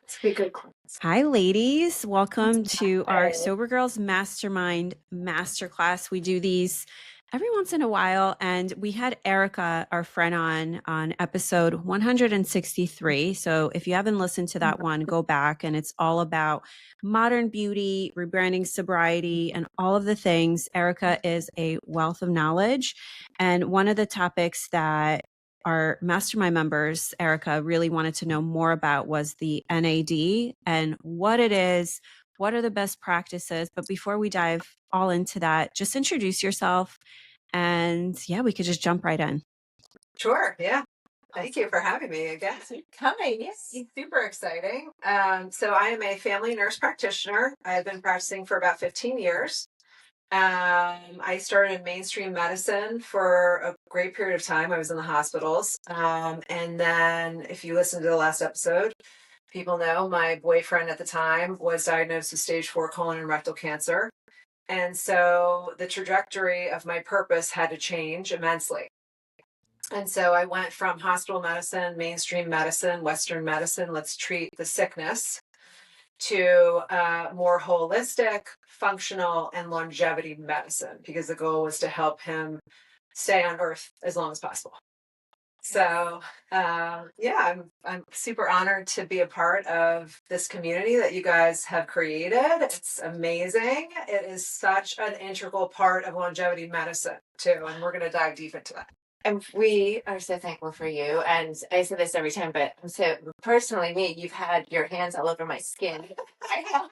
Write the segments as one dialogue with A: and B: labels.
A: It's a good class.
B: Hi, ladies. Welcome to our
A: Hey.
B: Sober Girls Mastermind Masterclass. We do these every once in a while, and we had Erica, our friend, on episode 163. So if you haven't listened to that one, go back, and it's all about modern beauty, rebranding sobriety, and all of the things. Erica is a wealth of knowledge, and one of the topics that our mastermind members, Erica, really wanted to know more about was the NAD and what it is, what are the best practices. But before we dive all into that, just introduce yourself and yeah, we could just jump right in.
A: Sure. Yeah. Thank you for having me again.
C: Coming, yes.
A: It's super exciting. So I am a family nurse practitioner. I've been practicing for about 15 years. I started in mainstream medicine for a great period of time. I was in the hospitals. And then if you listen to the last episode, people know my boyfriend at the time was diagnosed with stage 4 colon and rectal cancer. And so the trajectory of my purpose had to change immensely. And so I went from hospital medicine, mainstream medicine, Western medicine, let's treat the sickness, to more holistic, functional, and longevity medicine, because the goal was to help him stay on Earth as long as possible. So yeah, I'm super honored to be a part of this community that you guys have created. It's amazing. It is such an integral part of longevity medicine too, and we're going to dive deep into that.
C: And we are so thankful for you. And I say this every time, but so personally, me, you've had your hands all over my skin. I have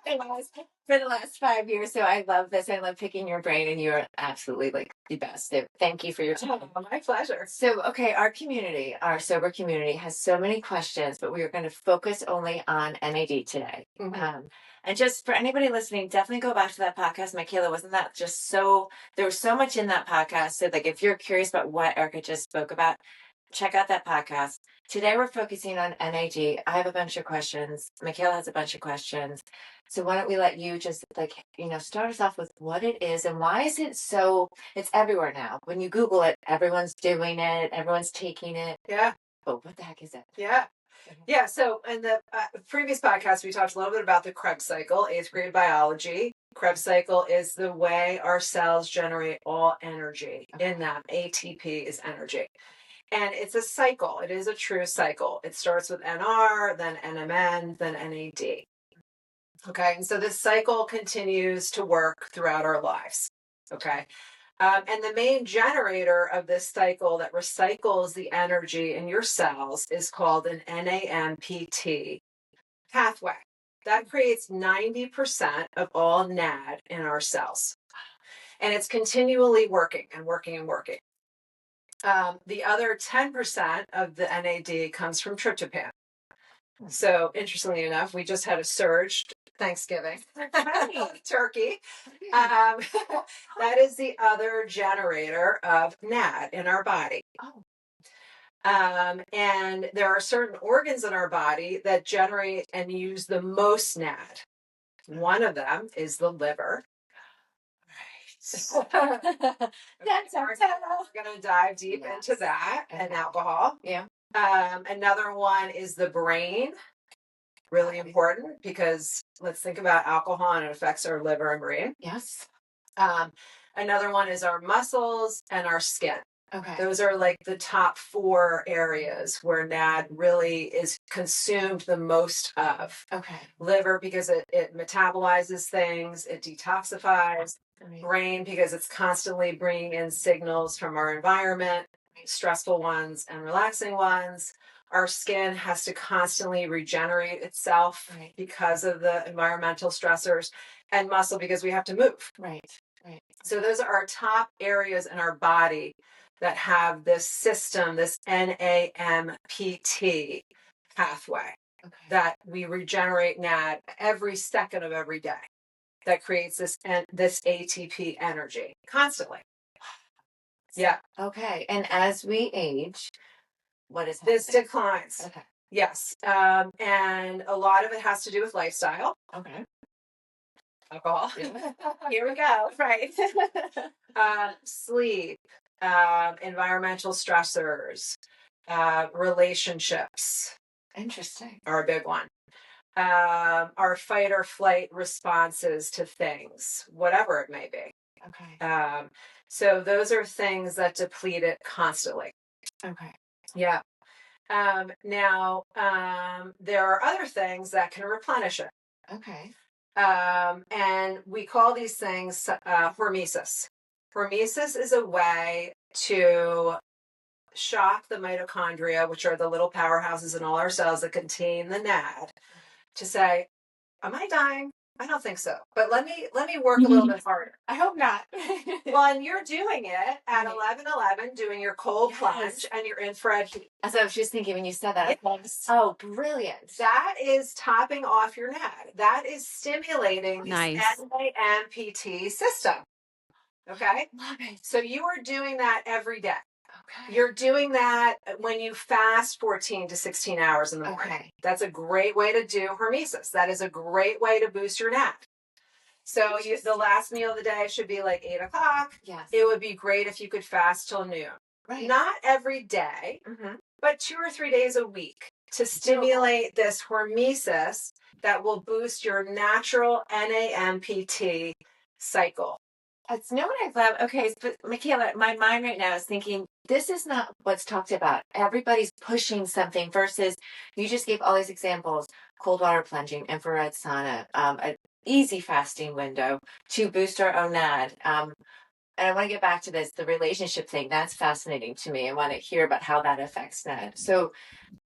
C: for the last 5 years. So I love this. I love picking your brain, and you're absolutely like the best. So thank you for your time.
A: Oh, my pleasure.
C: So, okay, our community, our sober community has so many questions, but we are going to focus only on NAD today.
A: Mhm.
C: And just for anybody listening, definitely go back to that podcast. Michaela, wasn't that just so, there was so much in that podcast. So like, if you're curious about what Erica just spoke about, check out that podcast. Today, we're focusing on NAD. I have a bunch of questions. Michaela has a bunch of questions. So why don't we let you just start us off with what it is and why is it so, it's everywhere now. When you Google it, everyone's doing it. Everyone's taking it.
A: Yeah.
C: But what the heck is it?
A: Yeah. Yeah. So in the previous podcast, we talked a little bit about the Krebs cycle, 8th grade biology. Krebs cycle is the way our cells generate all energy. In that, ATP is energy. And it's a cycle. It is a true cycle. It starts with NR, then NMN, then NAD. Okay. And so this cycle continues to work throughout our lives. Okay. And the main generator of this cycle that recycles the energy in your cells is called an NAMPT pathway. That creates 90% of all NAD in our cells. And it's continually working and working and working. The other 10% of the NAD comes from tryptophan. So interestingly enough, we just had a surge Thanksgiving turkey. That is the other generator of NAD in our body. And there are certain organs in our body that generate and use the most NAD. One of them is the liver. Right. We're going to dive deep into that and alcohol.
C: Yeah.
A: Another one is the brain. Really important because let's think about alcohol and it affects our liver and brain.
C: Yes.
A: Another one is our muscles and our skin.
C: Okay.
A: Those are like the top 4 areas where NAD really is consumed the most of.
C: Okay.
A: Liver because it metabolizes things, it detoxifies. Brain because it's constantly bringing in signals from our environment, stressful ones and relaxing ones. Our skin has to constantly regenerate itself because of the environmental stressors, and muscle because we have to move.
C: Right.
A: So those are our top areas in our body that have this system, this NAMPT pathway that we regenerate NAD every second of every day. That creates this ATP energy constantly. Yeah.
C: Okay. And as we age, what is
A: this
C: happening?
A: declines?
C: Okay.
A: Yes. And a lot of it has to do with lifestyle.
C: Okay.
A: Alcohol.
C: Here we go. Right.
A: Sleep, environmental stressors, relationships.
C: Interesting.
A: Are a big one. our fight or flight responses to things, whatever it may be.
C: Okay.
A: So those are things that deplete it constantly.
C: Okay.
A: Yeah. Now, there are other things that can replenish it.
C: Okay.
A: And we call these things hormesis. Hormesis is a way to shock the mitochondria, which are the little powerhouses in all our cells that contain the NAD, to say, am I dying? I don't think so. But let me work a little bit harder.
C: I hope not.
A: Well, and you're doing it at 11:11, doing your cold plunge and your infrared heat.
C: As I was just thinking when you said that.
A: Yes.
C: Oh, brilliant.
A: That is topping off your NAD. That is stimulating the
B: Nice.
A: NAMPT system. Okay?
C: Love it.
A: So you are doing that every day.
C: Okay.
A: You're doing that when you fast 14 to 16 hours in the morning.
C: Okay.
A: That's a great way to do hormesis. That is a great way to boost your NAD. So the last meal of the day should be like 8 o'clock.
C: Yes.
A: It would be great if you could fast till noon.
C: Right.
A: Not every day, but 2 or 3 days a week to stimulate this hormesis that will boost your natural NAMPT cycle.
C: That's no what I love. Okay, but Michaela, my mind right now is thinking this is not what's talked about. Everybody's pushing something versus you just gave all these examples: cold water plunging, infrared sauna, an easy fasting window to boost our own NAD. And I want to get back to the relationship thing. That's fascinating to me. I want to hear about how that affects NAD. So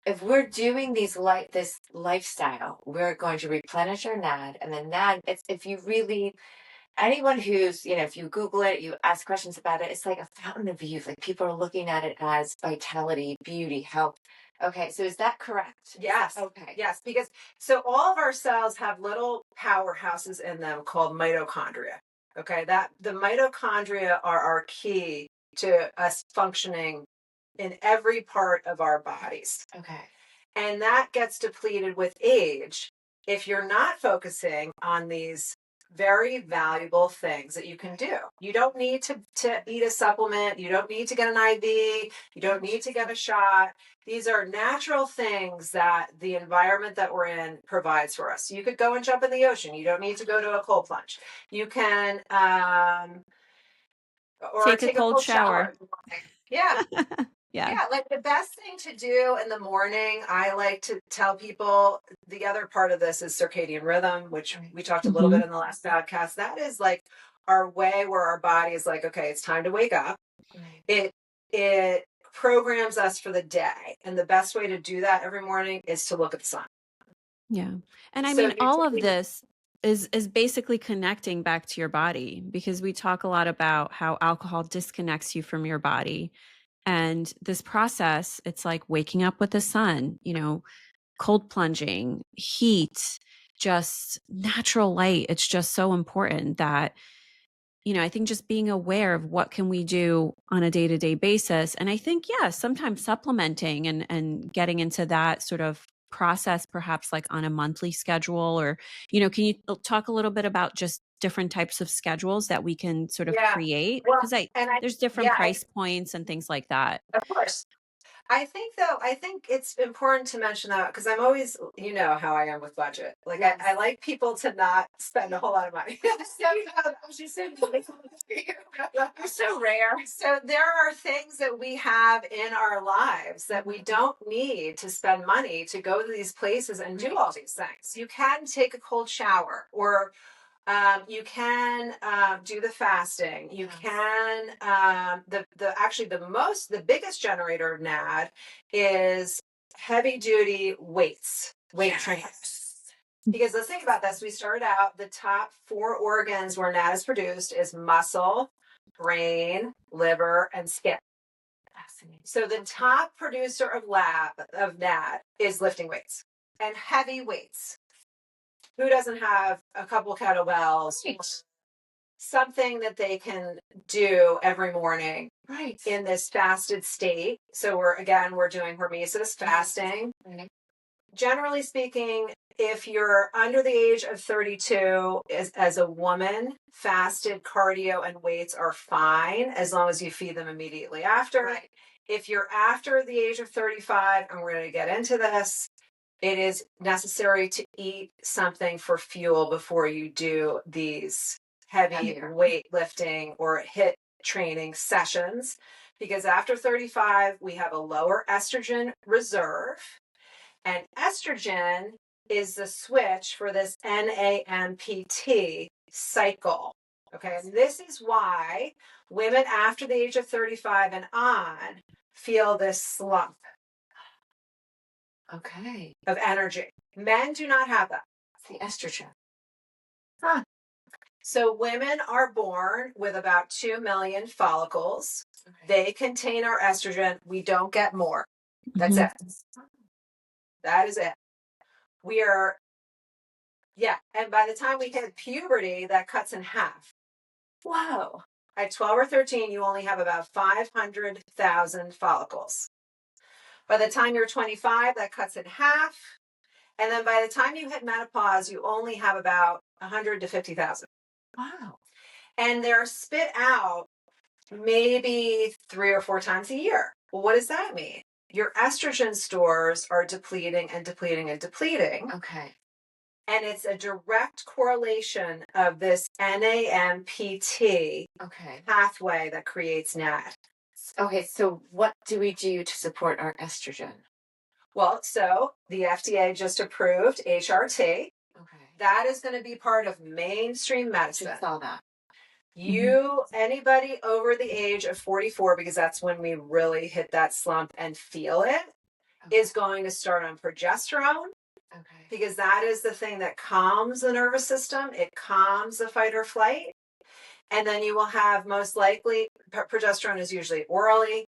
C: if we're doing this lifestyle, we're going to replenish our NAD, and then NAD. It's if you really anyone who's, if you Google it, you ask questions about it, it's like a fountain of youth. Like people are looking at it as vitality, beauty, health. Okay, so is that correct?
A: Yes.
C: Okay.
A: Yes, because so all of our cells have little powerhouses in them called mitochondria. Okay, that the mitochondria are our key to us functioning in every part of our bodies.
C: Okay.
A: And that gets depleted with age if you're not focusing on these very valuable things that you can do. You don't need to eat a supplement. You don't need to get an IV. You don't need to get a shot. These are natural things that the environment that we're in provides for us. You could go and jump in the ocean. You don't need to go to a cold plunge. You can or
B: Take a cold shower.
A: Yeah.
B: Yeah.
A: Yeah, like the best thing to do in the morning, I like to tell people the other part of this is circadian rhythm, which we talked a little bit in the last podcast. That is like our way where our body is like, okay, it's time to wake up. It programs us for the day. And the best way to do that every morning is to look at the sun.
B: Yeah. And I
A: So
B: mean, all of this is basically connecting back to your body, because we talk a lot about how alcohol disconnects you from your body. And this process, it's like waking up with the sun, cold plunging, heat, just natural light. It's just so important that, I think just being aware of what can we do on a day-to-day basis. And I think, yeah, sometimes supplementing and getting into that sort of process, perhaps like on a monthly schedule, or, can you talk a little bit about just different types of schedules that we can sort of create?
A: Well,
B: Because there's different price points and things like that.
A: Of course. I think it's important to mention that because I'm always, how I am with budget. Like I like people to not spend a whole lot of money. You're
C: so rare.
A: So there are things that we have in our lives that we don't need to spend money to go to these places and do all these things. You can take a cold shower, or you can do the fasting. You can the biggest generator of NAD is heavy duty weight training. Because let's think about this. We started out, the top 4 organs where NAD is produced is muscle, brain, liver, and skin. Fascinating. So the top producer of NAD is lifting weights and heavy weights. Who doesn't have a couple kettlebells, something that they can do every morning in this fasted state? So we're doing hormesis, fasting. Generally speaking, if you're under the age of 32, as a woman, fasted cardio and weights are fine as long as you feed them immediately after. If you're after the age of 35, and we're going to get into this, it is necessary to eat something for fuel before you do these heavy weightlifting or HIIT training sessions, because after 35, we have a lower estrogen reserve, and estrogen is the switch for this NAMPT cycle. Okay, and this is why women after the age of 35 and on feel this slump.
C: Okay.
A: Of energy. Men do not have that.
C: It's the estrogen.
A: Huh. So women are born with about 2 million follicles. Okay. They contain our estrogen. We don't get more. That's it. That is it. We are, and by the time we hit puberty, that cuts in half.
C: Wow.
A: At 12 or 13, you only have about 500,000 follicles. By the time you're 25, that cuts in half. And then by the time you hit menopause, you only have about 100 to 50,000.
C: Wow.
A: And they're spit out maybe 3 or 4 times a year. Well, what does that mean? Your estrogen stores are depleting and depleting and depleting.
C: Okay.
A: And it's a direct correlation of this NAMPT pathway that creates NAD.
C: Okay, so what do we do to support our estrogen?
A: Well, so the FDA just approved HRT. Okay. That is going to be part of mainstream medicine.
C: I saw that.
A: Anybody over the age of 44, because that's when we really hit that slump and feel it, is going to start on progesterone. Okay. Because that is the thing that calms the nervous system. It calms the fight or flight. And then you will have most likely, progesterone is usually orally,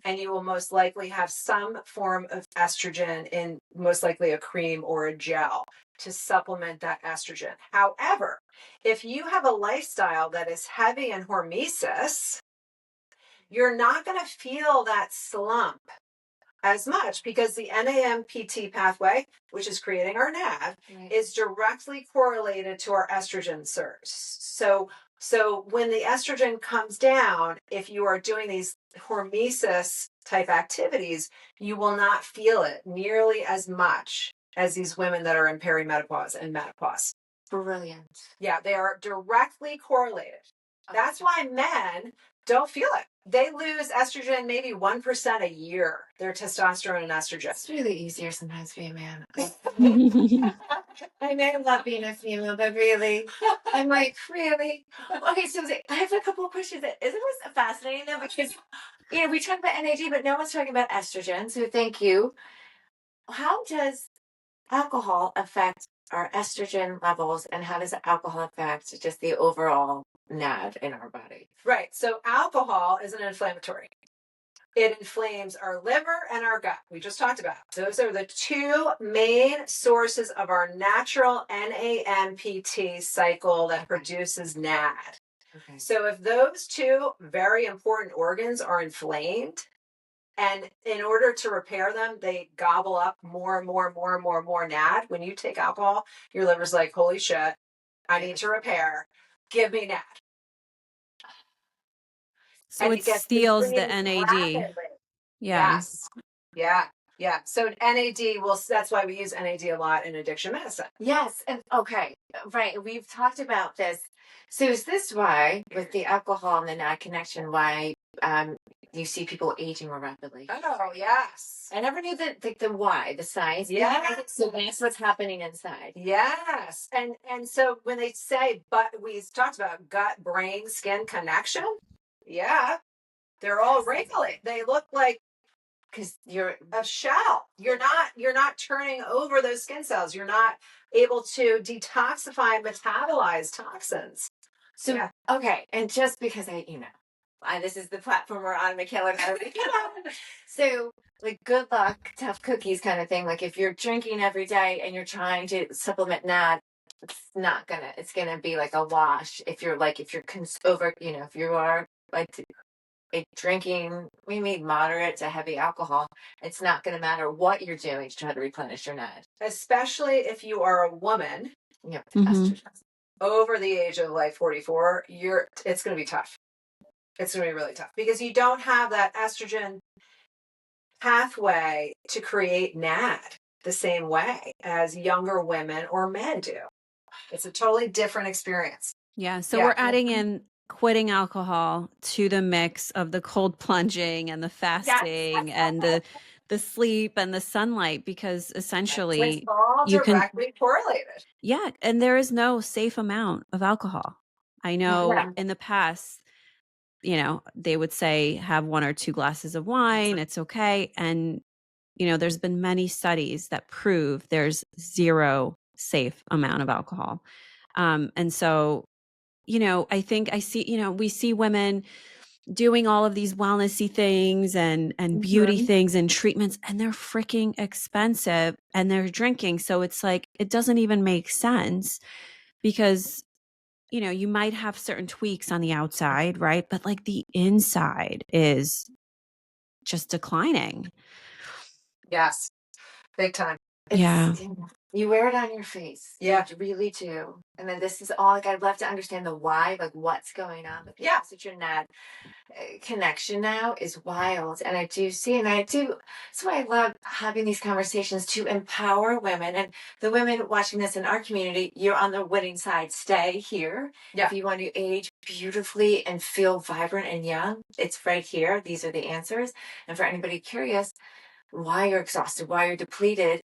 A: and you will most likely have some form of estrogen in most likely a cream or a gel to supplement that estrogen. However, if you have a lifestyle that is heavy in hormesis, you're not going to feel that slump as much, because the NAMPT pathway, which is creating our NAD, is directly correlated to our estrogen surge. So when the estrogen comes down, if you are doing these hormesis type activities, you will not feel it nearly as much as these women that are in perimenopause and menopause.
C: Brilliant.
A: Yeah, they are directly correlated. That's why men don't feel it. They lose estrogen maybe 1% a year, their testosterone and estrogen.
C: It's really easier sometimes to be a man. I may love being a female, but really, I'm like, really? Okay, so I have a couple of questions. Isn't this fascinating though? Because, we talk about NAD, but no one's talking about estrogen. So thank you. How does alcohol affect our estrogen levels, and how does alcohol affect just the overall NAD in our body?
A: Right. So alcohol is an inflammatory. It inflames our liver and our gut. We just talked about it. Those are the two main sources of our natural NAMPT cycle that produces NAD. Okay. So if those two very important organs are inflamed, and in order to repair them, they gobble up more and more and more and more and more NAD. When you take alcohol, your liver's like, holy shit, I need to repair. Give me NAD.
B: So it steals the NAD.
A: Rapidly.
B: Yeah.
A: Yes. Yeah. So NAD that's why we use NAD a lot in addiction medicine.
C: Yes. And okay. Right. We've talked about this. So is this why, with the alcohol and the NAD connection, why you see people aging more rapidly?
A: Oh, yes.
C: I never knew the why, the science.
A: Yeah.
C: So that's what's happening inside.
A: Yes. And so when they say, but we talked about gut, brain, skin connection. Yeah. They're all wrinkly. They look like, because you're a shell. You're not turning over those skin cells. You're not able to detoxify and metabolize toxins.
C: So, okay. And just because this is the platform we're on, Michaela. So, like, good luck, tough cookies kind of thing. Like, if you're drinking every day and you're trying to supplement NAD, it's gonna be like a wash. If you are like drinking, maybe moderate to heavy alcohol, it's not going to matter what you're doing to try to replenish your NAD.
A: Especially if you are a woman over the age of like 44, it's going to be tough. It's going to be really tough because you don't have that estrogen pathway to create NAD. the same way as younger women or men do. It's a totally different experience.
B: Yeah. So
A: Yeah.
B: we're adding in quitting alcohol to the mix of the cold plunging and the fasting and the sleep and the sunlight, because
A: It's
B: essentially
A: all
B: you can,
A: directly correlated.
B: yeah, and there is no safe amount of alcohol. I know
C: Yeah.
B: in the past, they would say have 1 or 2 glasses of wine, it's okay. And, there's been many studies that prove there's zero safe amount of alcohol. And so, I think we see women doing all of these wellnessy things and beauty
C: Mhm.
B: things and treatments, and they're freaking expensive, and they're drinking. So it's like, it doesn't even make sense, because you might have certain tweaks on the outside, right? But like the inside is just declining.
A: Yes. Big time.
B: Yeah.
C: You wear it on your face.
A: Yeah.
C: You really do. And then this is all, like, I'd love to understand the why, like what's going on. But
A: Yeah.
C: such a NAD connection now is wild. And I do see, and I do, that's why I love having these conversations to empower women. And the women watching this in our community, you're on the winning side. Stay here.
A: Yeah.
C: If you want to age beautifully and feel vibrant and young, it's right here. These are the answers. And for anybody curious, why you're exhausted, why you're depleted,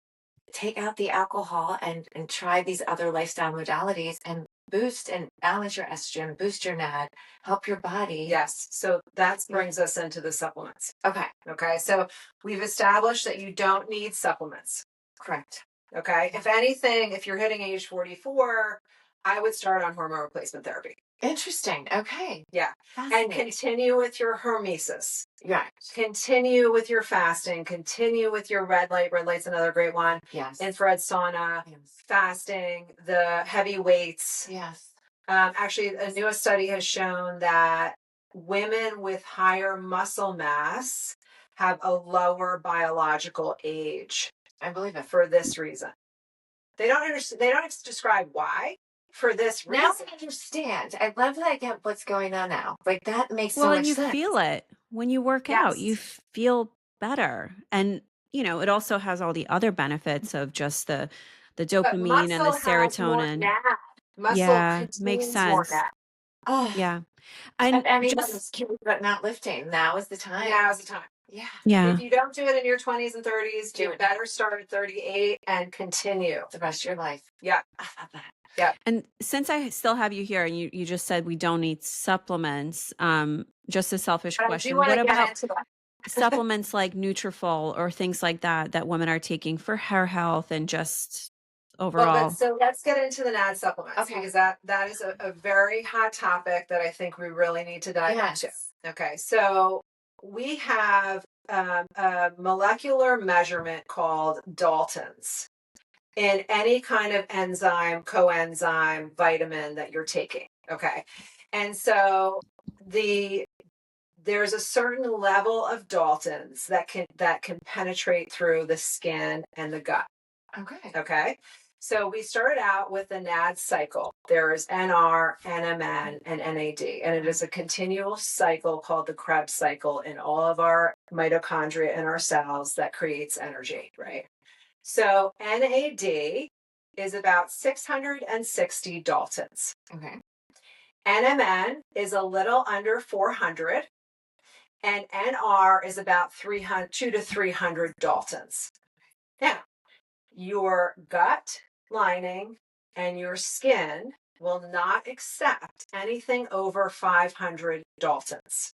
C: take out the alcohol and try these other lifestyle modalities and boost and balance your estrogen, boost your NAD, help your body.
A: Yes. So that brings us into the supplements.
C: Okay.
A: Okay. So we've established that you don't need supplements.
C: Correct.
A: Okay. If anything, if you're hitting age 44, I would start on hormone replacement therapy.
C: Interesting. Okay.
A: Yeah. And continue with your hormesis.
C: Right.
A: Continue with your fasting. Continue with your red light. Red light's another great one.
C: Yes.
A: Infrared sauna, fasting, the heavy weights.
C: Yes.
A: Actually, a newest study has shown that women with higher muscle mass have a lower biological age.
C: I believe it.
A: For this reason. They don't understand. They don't describe why. For this reason.
C: Now I understand. I love that I get what's going on now. Like that makes so
B: Well,
C: much
B: and you
C: sense.
B: feel it when you work out. You feel better. And, it also has all the other benefits of just the dopamine and the serotonin.
A: Muscle
B: makes
A: contains more
B: sense.
A: NAD.
C: Oh,
B: Yeah.
C: and
B: And
C: anybody's
B: just
C: cute but not lifting. Now is the time.
A: Now is the time.
C: Yeah.
B: yeah.
A: If you don't do it in your 20s and 30s,
C: Do
A: you
C: it.
A: better start at 38 and continue.
C: The rest of your life.
A: Yeah.
C: I love that.
A: Yeah.
B: And since I still have you here, and you just said we don't need supplements, just a selfish
A: But I do
B: question.
A: want
B: What
A: to get
B: about
A: into that.
B: supplements like Nutrafol or things like that women are taking for hair health and just overall?
A: Well, so let's get into the NAD supplements,
C: Okay.
A: because that is a very hot topic that I think we really need to dive into. Okay, so we have a molecular measurement called Daltons in any kind of enzyme, coenzyme, vitamin that you're taking. Okay, and so there's a certain level of Daltons that can penetrate through the skin and the gut.
C: Okay.
A: Okay. So we started out with the NAD cycle. There is NR, NMN, and NAD, and it is a continual cycle called the Krebs cycle in all of our mitochondria in our cells that creates energy, right? So NAD is about 660 Daltons.
C: Okay.
A: NMN is a little under 400, and NR is about 200 to 300 Daltons. Now, your gut lining and your skin will not accept anything over 500 Daltons.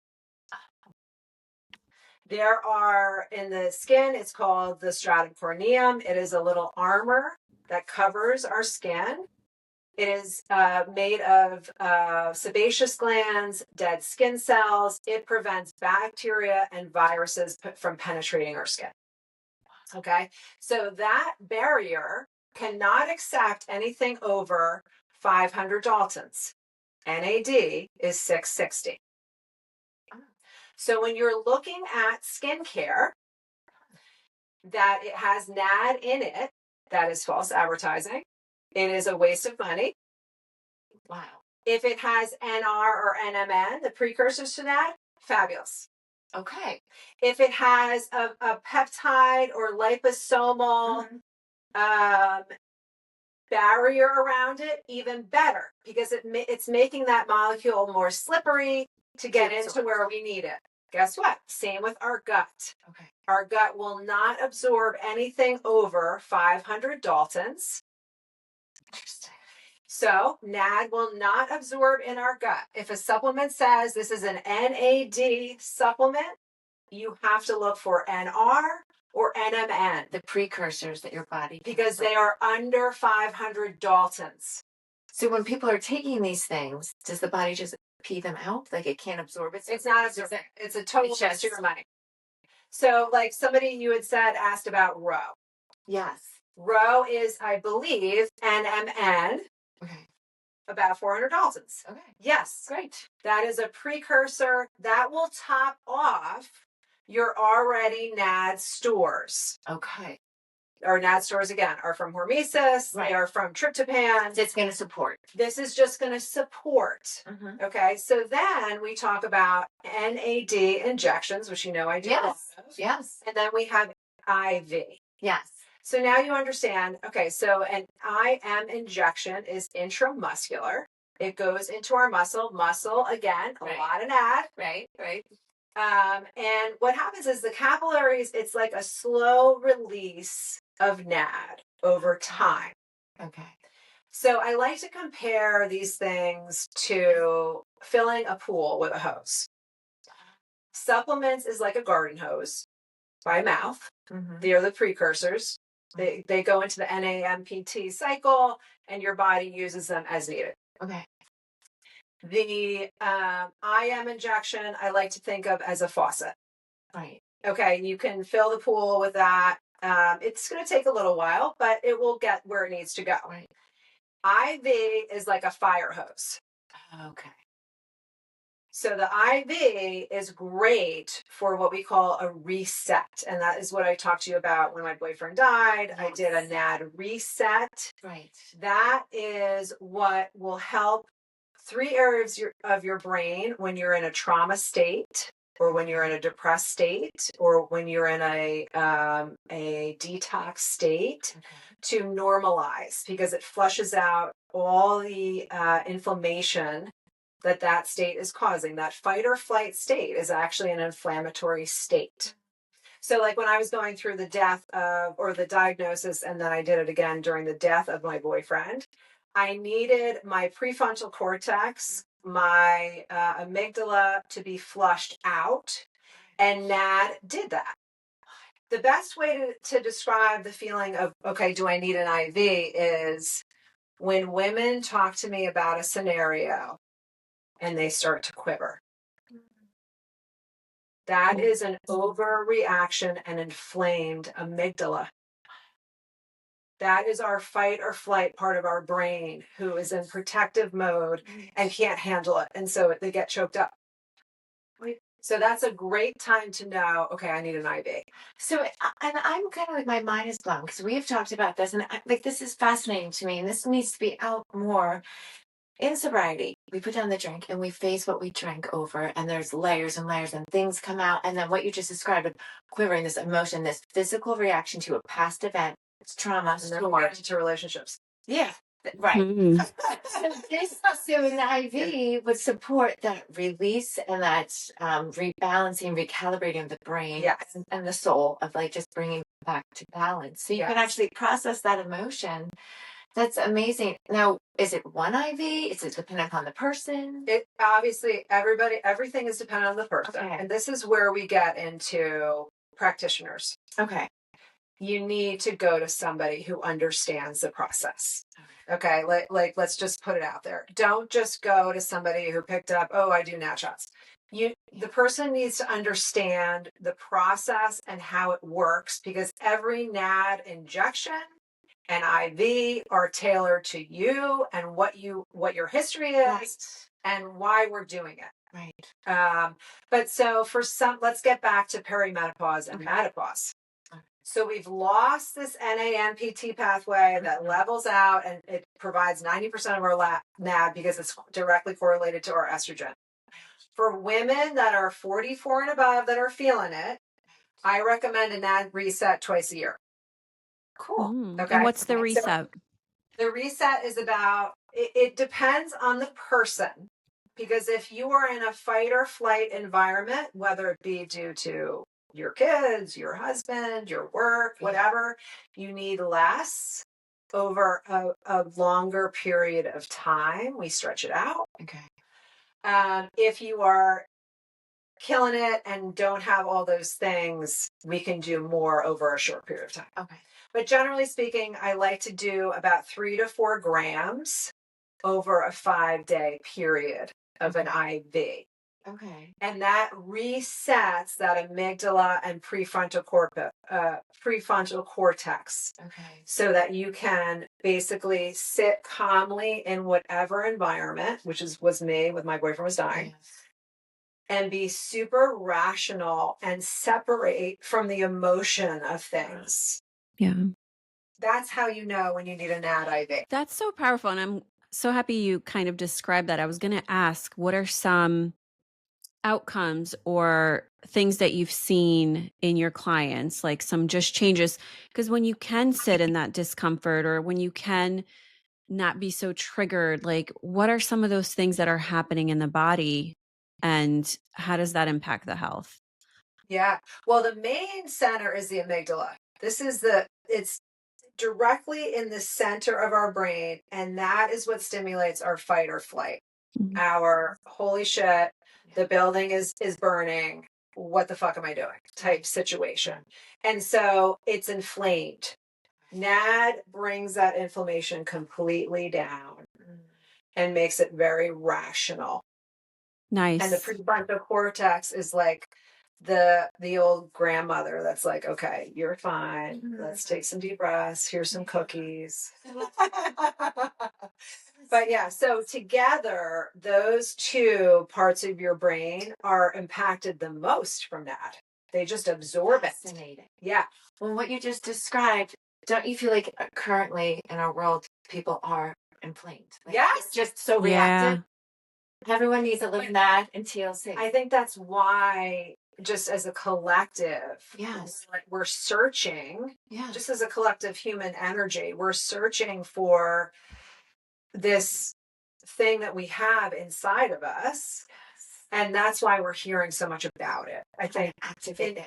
A: There are, in the skin, it's called the stratum corneum. It is a little armor that covers our skin. It is made of sebaceous glands, dead skin cells. It prevents bacteria and viruses from penetrating our skin. Okay, so that barrier cannot accept anything over 500 Daltons. NAD is 660. So when you're looking at skincare that it has NAD in it, that is false advertising. It is a waste of money.
C: Wow.
A: If it has NR or NMN, the precursors to that, fabulous.
C: Okay.
A: If it has a peptide or liposomal barrier around it, even better, because it's making that molecule more slippery to get into where we need it. Guess what? Same with our gut.
C: Okay.
A: Our gut will not absorb anything over 500 Daltons.
C: Interesting.
A: So NAD will not absorb in our gut. If a supplement says this is an NAD supplement, you have to look for NR or NMN.
C: The precursors that your body
A: because they are under 500 Daltons.
C: So when people are taking these things, does the body just pee them out? Like it can't absorb it?
A: It's not absorbent. It's a total waste of your money. So like somebody you had said asked about Row.
C: Yes.
A: Row is, I believe, NMN.
C: Okay.
A: About 400 Daltons.
C: Okay.
A: Yes.
C: Great.
A: That is a precursor that will top off your already NAD stores.
C: Okay.
A: Our NAD stores, again, are from hormesis.
C: Right.
A: They are from tryptophan.
C: It's going to support.
A: This is just going to support.
C: Mm-hmm.
A: Okay. So then we talk about NAD injections, which you know I do.
C: Yes. Yes.
A: And then we have IV.
C: Yes.
A: So now you understand. Okay. So an IM injection is intramuscular. It goes into our muscle. Muscle, again, a lot of NAD.
C: Right. Right.
A: And what happens is the capillaries, it's like a slow release of NAD over time.
C: Okay.
A: So I like to compare these things to filling a pool with a hose. Supplements is like a garden hose by mouth.
C: Mm-hmm.
A: They are the precursors. They go into the NAMPT cycle and your body uses them as needed.
C: Okay.
A: The IM injection, I like to think of as a faucet.
C: Right.
A: Okay, you can fill the pool with that. It's going to take a little while, but it will get where it needs to go.
C: Right.
A: IV is like a fire hose.
C: Okay.
A: So the IV is great for what we call a reset. And that is what I talked to you about when my boyfriend died.
C: Yes.
A: I did a NAD reset.
C: Right.
A: That is what will help 3 areas of your brain when you're in a trauma state, or when you're in a depressed state, or when you're in a detox state, to normalize, because it flushes out all the inflammation that state is causing. That fight or flight state is actually an inflammatory state. So like when I was going through the death of, or the diagnosis, and then I did it again during the death of my boyfriend, I needed my prefrontal cortex, my amygdala to be flushed out, and NAD did that. The best way to describe the feeling of, okay, do I need an IV, is when women talk to me about a scenario and they start to quiver. That is an overreaction and inflamed amygdala. That is our fight or flight part of our brain who is in protective mode and can't handle it. And so they get choked up. So that's a great time to know, okay, I need an IV.
C: So, and I'm kind of like, my mind is blown because we have talked about this, and this is fascinating to me, and this needs to be out more. In sobriety, we put down the drink and we face what we drank over, and there's layers and layers and things come out. And then what you just described of quivering, this emotion, this physical reaction to a past event, it's trauma,
A: and then we get into relationships.
C: Yeah, right. So an IV would support that release and that rebalancing, recalibrating of the brain and the soul, of like just bringing back to balance. So you can actually process that emotion. That's amazing. Now, is it one IV? Is it dependent on the person?
A: It obviously, everything is dependent on the person. Okay. And this is where we get into practitioners.
C: Okay.
A: You need to go to somebody who understands the process. Okay. Like let's just put it out there. Don't just go to somebody who picked up, oh, I do NAD shots. The person needs to understand the process and how it works, because every NAD injection and IV are tailored to you and what your history is and why we're doing it.
C: Right.
A: But so for some, let's get back to perimenopause and menopause. So we've lost this NAMPT pathway that levels out, and it provides 90% of our NAD because it's directly correlated to our estrogen. For women that are 44 and above that are feeling it, I recommend a NAD reset twice a year. Cool. Okay.
B: And what's the
A: So
B: reset?
A: the reset is about, it depends on the person. Because if you are in a fight or flight environment, whether it be due to your kids, your husband, your work, whatever, you need less over a longer period of time. We stretch it out.
C: Okay.
A: If you are killing it and don't have all those things, we can do more over a short period of time.
C: Okay.
A: But generally speaking, I like to do about 3 to 4 grams over a 5-day period of an IV.
C: Okay.
A: And that resets that amygdala and prefrontal cortex
C: Okay.
A: so that you can basically sit calmly in whatever environment, which was me with my boyfriend was dying.
C: Yes.
A: And be super rational and separate from the emotion of things.
B: Yeah.
A: That's how you know when you need a NAD IV.
B: That's so powerful. And I'm so happy you kind of described that. I was going to ask, what are some outcomes or things that you've seen in your clients, like some just changes? Because when you can sit in that discomfort or when you can not be so triggered, like what are some of those things that are happening in the body and how does that impact the health?
A: Yeah. Well, the main center is the amygdala. It's directly in the center of our brain, and that is what stimulates our fight or flight.
B: Mhm.
A: Our holy shit, the building is burning. What the fuck am I doing? Type situation. And so it's inflamed. NAD brings that inflammation completely down and makes it very rational. And the
B: Nice.
A: prefrontal cortex is like the old grandmother that's like, okay, you're fine. Let's take some deep breaths. Here's some cookies. But yeah, so together, those two parts of your brain are impacted the most from that. They just absorb it.
C: Fascinating.
A: Yeah.
C: Well, what you just described, don't you feel like currently in our world, people are inflamed? Like,
A: Yes.
C: it's just so
B: Yeah.
C: reactive. Everyone needs to live in that and TLC.
A: I think that's why, just as a collective,
C: Yes.
A: we're searching,
C: Yeah.
A: just as a collective human energy, we're searching for this thing that we have inside of us. And that's why we're hearing so much about it. I think
C: activate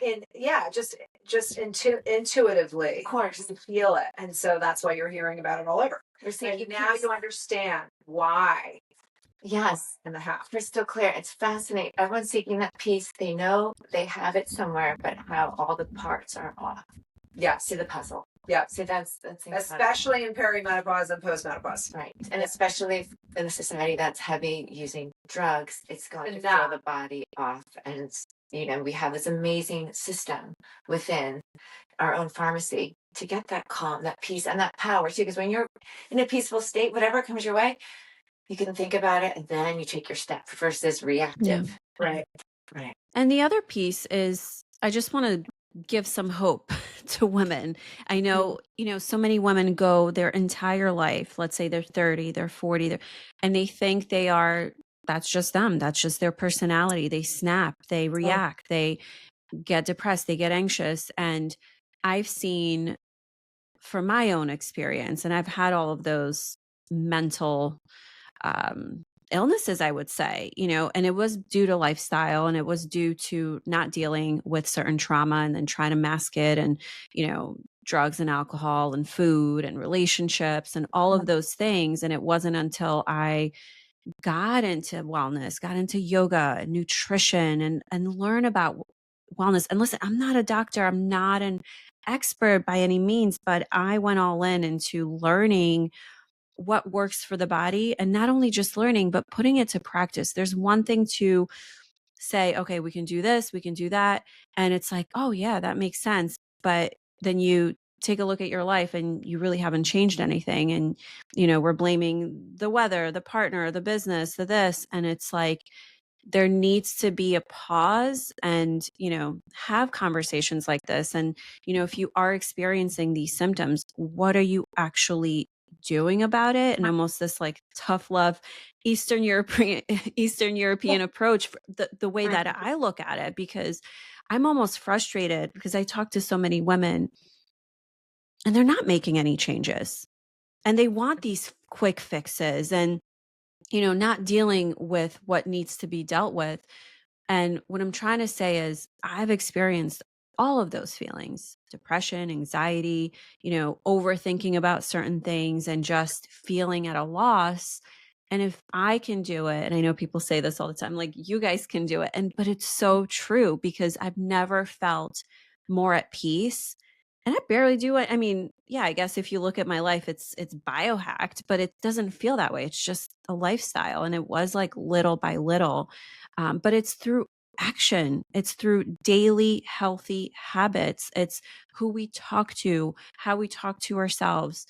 A: just intuitively,
C: of course,
A: you feel it, and so that's why you're hearing about it all over. And now you understand why.
C: Yes,
A: and the how.
C: Crystal clear. It's fascinating. Everyone's seeking that piece. They know they have it somewhere, but how all the parts are off.
A: Yes,
C: To the puzzle.
A: Yeah.
C: So that's incredible.
A: Especially in perimenopause and postmenopause.
C: Right. And especially in a society that's heavy using drugs, it's going to throw the body off. And it's, we have this amazing system within our own pharmacy to get that calm, that peace, and that power too. Because when you're in a peaceful state, whatever comes your way, you can think about it and then you take your step versus reactive.
A: Yeah.
C: Right.
B: And the other piece is I just want to give some hope to women. I know, so many women go their entire life, let's say they're 30, they're 40, and they think that's just them. That's just their personality. They snap, they react, they get depressed, they get anxious. And I've seen from my own experience, and I've had all of those mental illnesses, I would say, and it was due to lifestyle and it was due to not dealing with certain trauma and then trying to mask it and, drugs and alcohol and food and relationships and all of those things. And it wasn't until I got into wellness, got into yoga and nutrition and learn about wellness. And listen, I'm not a doctor. I'm not an expert by any means, but I went all into learning what works for the body and not only just learning, but putting it to practice. There's one thing to say, okay, we can do this, we can do that. And it's like, oh yeah, that makes sense. But then you take a look at your life and you really haven't changed anything. And, we're blaming the weather, the partner, the business, the this. And it's like, there needs to be a pause and, have conversations like this. And, if you are experiencing these symptoms, what are you actually doing about it? And almost this like tough love Eastern European approach, the way that I look at it, because I'm almost frustrated because I talk to so many women and they're not making any changes. And they want these quick fixes and, not dealing with what needs to be dealt with. And what I'm trying to say is I've experienced all of those feelings, depression, anxiety, overthinking about certain things and just feeling at a loss. And if I can do it, and I know people say this all the time, like you guys can do it. But it's so true because I've never felt more at peace. And I barely do it. I mean, yeah, I guess if you look at my life, it's biohacked, but it doesn't feel that way. It's just a lifestyle. And it was like little by little. But it's through action. It's through daily healthy habits. It's who we talk to, how we talk to ourselves.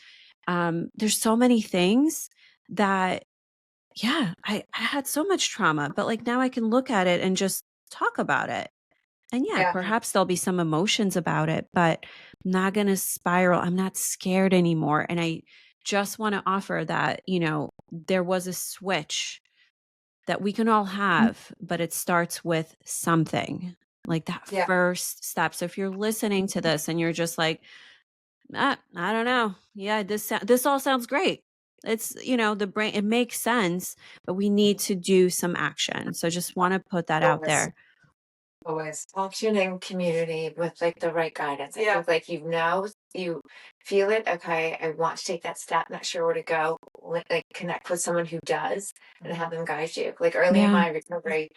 B: There's so many things that, yeah, I had so much trauma, but like now I can look at it and just talk about it. And yeah,
A: Yeah.
B: perhaps there'll be some emotions about it, but I'm not going to spiral. I'm not scared anymore. And I just want to offer that, there was a switch that we can all have, but it starts with something like that
A: Yeah.
B: first step. So if you're listening to this and you're just like, I don't know. Yeah, this all sounds great. It's, the brain, it makes sense, but we need to do some action. So just want to put that out
A: Always.
B: there.
A: Always.
C: Functioning community with like the right guidance. I
A: Yeah.
C: think like you feel it. Okay, I want to take that step, not sure where to go. Like connect with someone who does and have them guide you. Like early in
B: Yeah.
C: my recovery,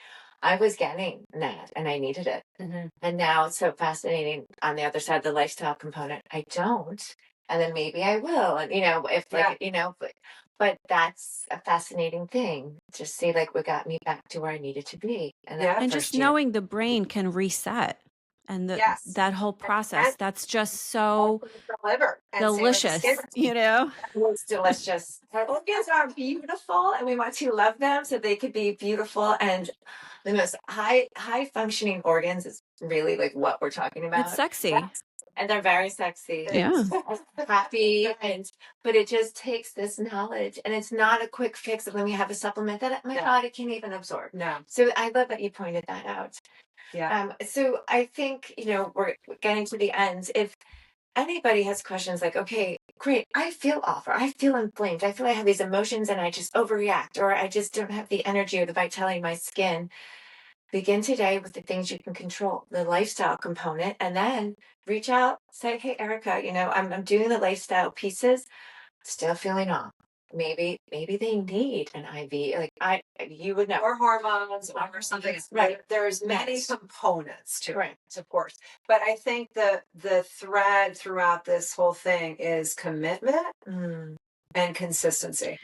C: I was getting NAD and I needed it. And now it's so fascinating on the other side, the lifestyle component. I don't. And then maybe I will. And if like, but that's a fascinating thing. Just see like what got me back to where I needed to be. And
A: Yeah.
C: that
B: And
C: first
B: just
C: year.
B: knowing the brain can reset and
A: Yes.
B: that whole process,
A: And
B: that's just so
A: the liver and same with the skin.
B: delicious.
C: It's delicious. Our organs are beautiful and we want to love them so they could be beautiful. And the most high functioning organs is really like what we're talking about.
B: It's sexy.
C: And they're very sexy.
B: Yeah.
C: Happy. But it just takes this knowledge. And it's not a quick fix of when we have a supplement that my body can't even absorb.
A: No.
C: So I love that you pointed that out.
A: Yeah.
C: So I think, we're getting to the end. If anybody has questions like, okay, great, I feel off, or I feel inflamed, I feel I have these emotions and I just overreact, or I just don't have the energy or the vitality in my skin, begin today with the things you can control, the lifestyle component, and then reach out, say, hey, Erica, I'm doing the lifestyle pieces, still feeling off. Maybe they need an IV. Like you would know,
A: Or hormones or something.
C: Right.
A: There's many components to
C: Right.
A: it, of course. But I think the thread throughout this whole thing is commitment and consistency.